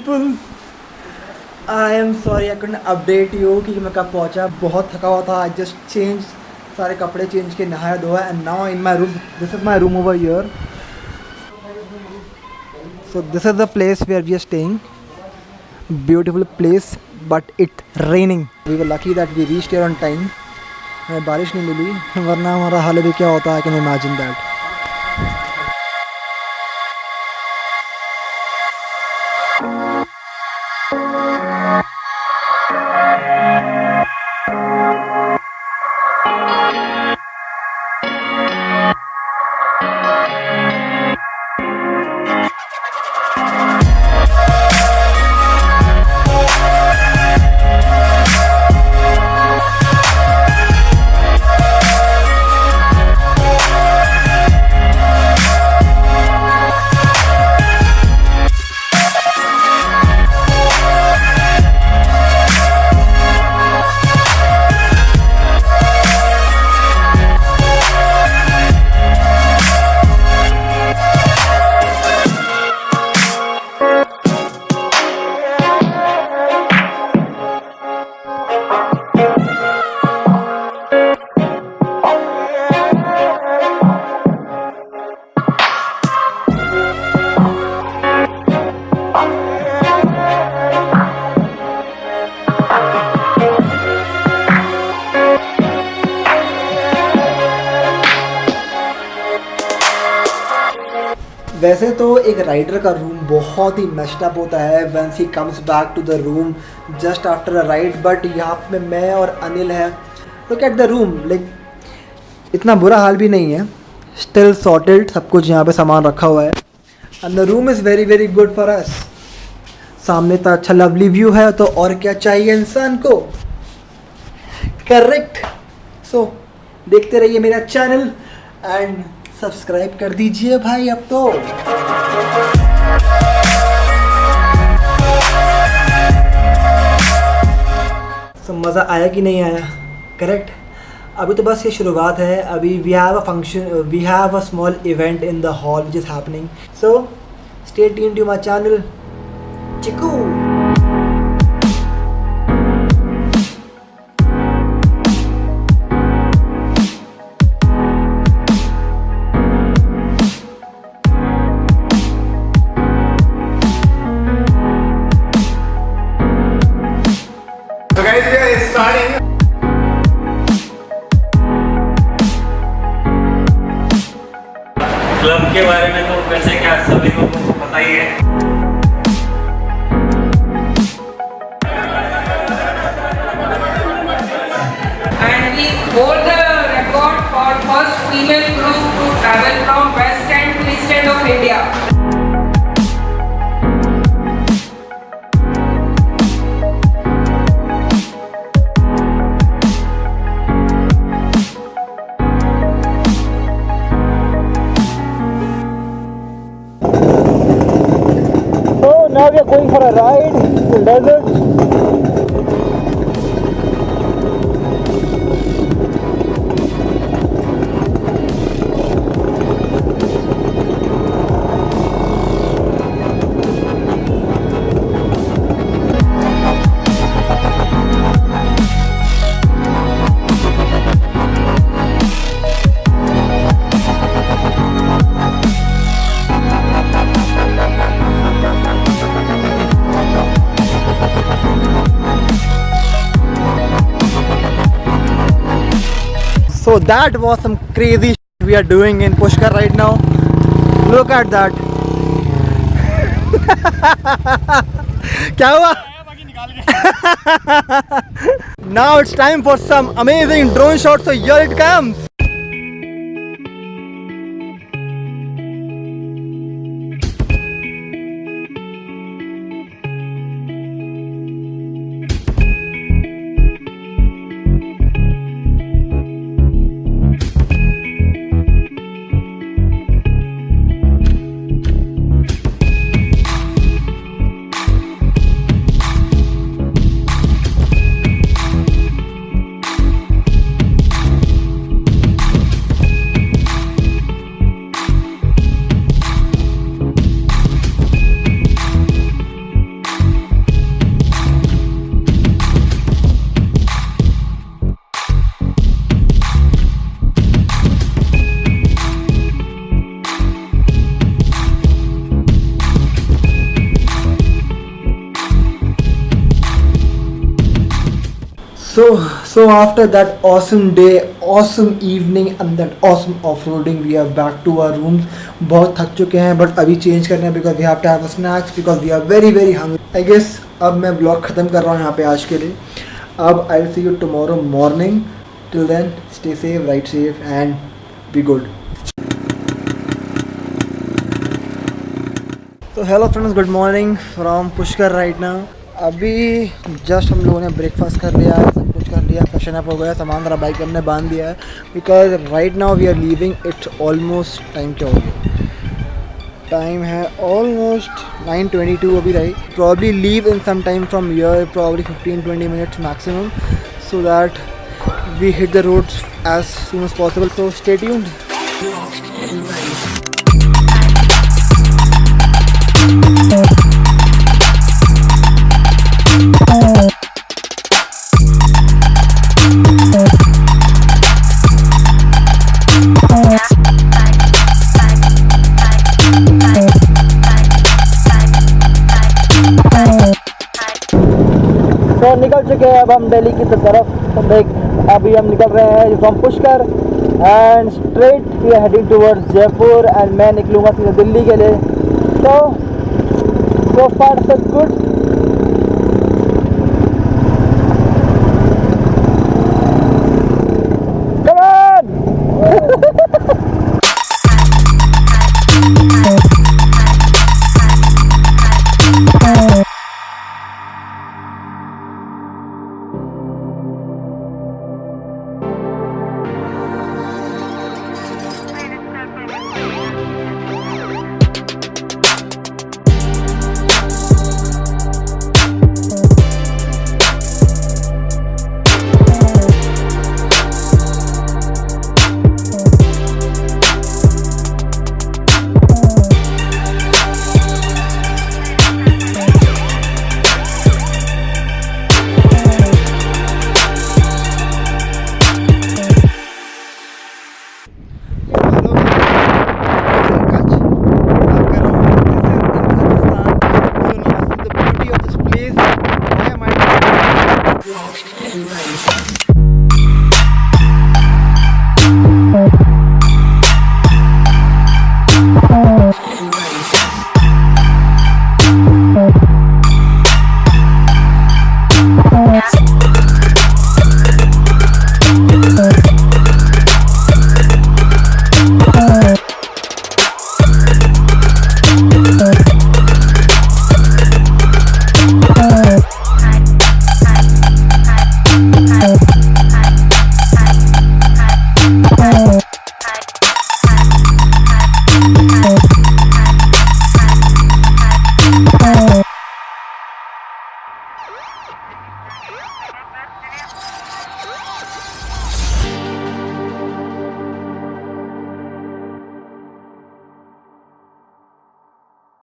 people. I am sorry I couldn't update you कि मैं कब पहुंचा. बहुत थका हुआ था. I just changed सारे कपड़े चेंज के नहाया धोया and now in my room. This is my room over here. So this is the place where we are staying. Beautiful place, but it's raining. We were lucky that we reached here on time. हमें बारिश नहीं मिली, वरना हमारा हाल भी क्या होता. I can imagine that. वैसे तो एक राइडर का रूम बहुत ही मेस्ड अप होता है once he comes back to the room just after a ride, but यहाँ पे मैं और अनिल है. Look at the room, like इतना बुरा हाल भी नहीं है. स्टिल सॉर्टेड, सब कुछ यहाँ पे सामान रखा हुआ है. And the room is very very good for us. सामने इतना अच्छा लवली व्यू है, तो और क्या चाहिए इंसान को. करेक्ट. सो देखते रहिए मेरा चैनल एंड सब्सक्राइब कर दीजिए भाई अब तो. तो मज़ा आया कि नहीं आया. करेक्ट. अभी तो बस ये शुरुआत है. अभी we have a function, we have a small event in the hall which is happening. So stay tuned to my channel. Chiku. Club के बारे में तो वैसे क्या सभी को पता ही है. And we hold the record for first female group to travel from west end to east end of India. Now we are going for a ride in the desert. So that was some crazy shit we are doing in Pushkar right now. Look at that. क्या हुआ? Now it's time for some amazing drone shots. So here it comes. So after that awesome day, awesome evening and that awesome off-roading, we are back to our rooms. बहुत थक चुके हैं but अभी change करना है because we have to have a snacks because we are very very hungry. I guess अब मैं vlog ख़त्म कर रहा हूँ यहाँ पे आज के लिए. अब I'll see you tomorrow morning. Till then, stay safe, ride safe and be good. So hello friends, good morning from Pushkar right now. अभी जस्ट हम लोगों ने ब्रेकफास्ट कर लिया है, सब कुछ कर लिया, फ्रेशन अप हो गया, सामान जरा बाइक में हमने बांध दिया है because right now we are leaving. It's almost time क्या हो गया, टाइम है ऑलमोस्ट 9:22 अभी right. Probably leave in some time from here, probably 15-20 minutes maximum, so that we hit the roads as soon as possible. So stay tuned. तो निकल चुके हैं अब हम दिल्ली की तरफ. तो देख अभी हम निकल रहे हैं from Pushkar and straight we are heading towards Jaipur and मैं निकलूँगा सीधे दिल्ली के लिए. So far so good. Right.